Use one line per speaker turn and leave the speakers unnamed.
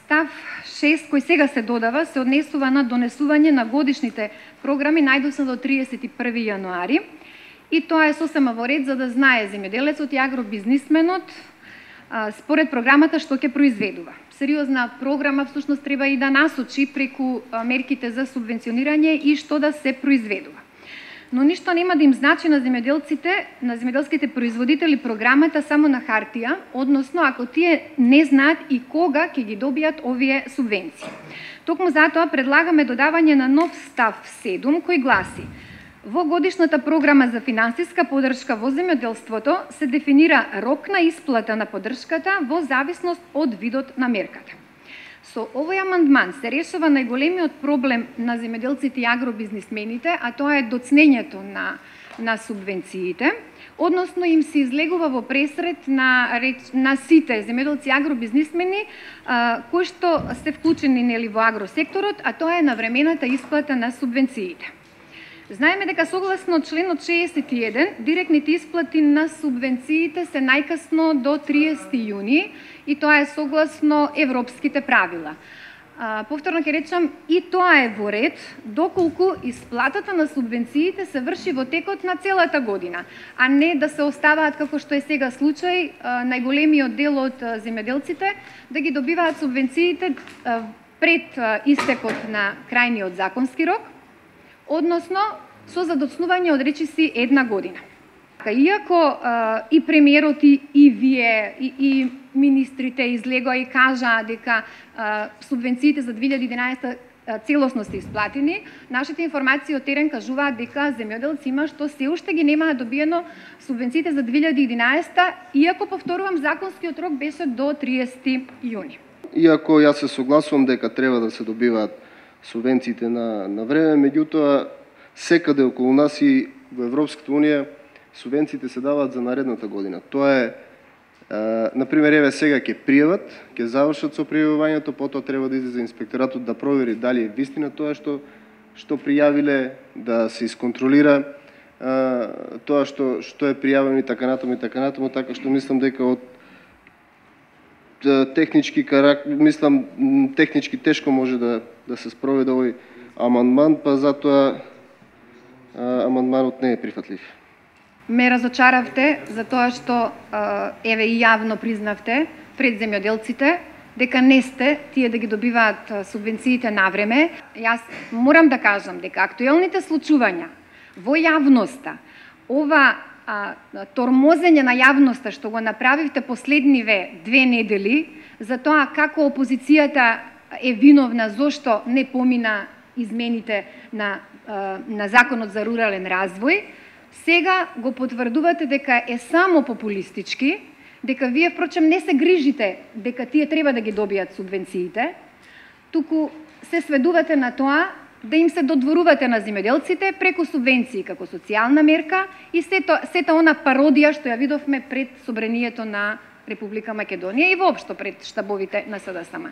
Став 6 кој сега се додава се однесува на донесување на годишните програми најдосно до 31 јануари и тоа е сосема во ред за да знае земјоделецот и агробизнисменот според програмата што ќе произведува. Сериозна програма всушност треба и да насочи преку мерките за субвенционирање и што да се произведува. Но ништо нема да им значи на земјоделците, на земјоделските производители програмата само на хартија, односно ако тие не знаат и кога ќе ги добијат овие субвенции. Токму затоа предлагаме додавање на нов став 7 кој гласи: во годишната програма за финансиска поддршка во земјоделството се дефинира рок на исплата на поддршката во зависност од видот на мерката. Со овој амандман се решава најголемиот проблем на земјоделците и агробизнисмените, а тоа е доцнењето на субвенциите, односно им се излегува во пресред на сите земјоделци и агробизнисмени кои што се вклучени во агросекторот, а тоа е навремената исплата на субвенциите. Знаеме дека согласно членот 61, директните исплати на субвенциите се најкасно до 30 јуни и тоа е согласно европските правила. Повторно ќе речам, и тоа е во ред, доколку исплатата на субвенциите се врши во текот на целата година, а не да се оставаат, како што е сега случај, најголемиот дел од земјоделците да ги добиваат субвенциите пред истекот на крајниот законски рок, односно со задоцнување од речиси една година. Иако и премиерот и вие и министрите излегоа и кажаа дека субвенциите за 2011 целосно се исплатени, нашите информации од терен кажуваат дека земјоделци има што се уште ги немаат добиено субвенциите за 2011, иако повторувам законскиот рок беше до 30 јуни.
Иако јас се согласувам дека треба да се добиваат субвенциите на време, меѓутоа секаде околу нас и во Европската унија субвенциите се даваат за наредната година. Тоа е, например, еве сега ќе пријават, ќе завршат со пријавувањето, потоа треба да излезе инспекторатот да провери дали е вистина тоа што пријавиле, да се исконтролира тоа што е пријавено и така натаму, така што мислам дека од технички технички тешко може да се спроведе овој амандман, па затоа амандманот не е прифатлив.
Ме разочаравте за тоа што еве и јавно признавте пред земјоделците дека не сте тие да ги добиваат субвенциите на време. Јас морам да кажам дека актуелните случувања во јавноста, ова тормозење на јавноста што го направивте последниве 2 недели за тоа како опозицијата е виновна зошто не помина измените на Законот за рурален развој, сега го потврдувате дека е само популистички, дека вие впрочем не се грижите дека тие треба да ги добијат субвенциите, туку се сведувате на тоа да им се додворувате на земјоделците преку субвенции како социјална мерка и сета она пародија што ја видовме пред собранието на Република Македонија и воопшто пред штабовите на СДСМ.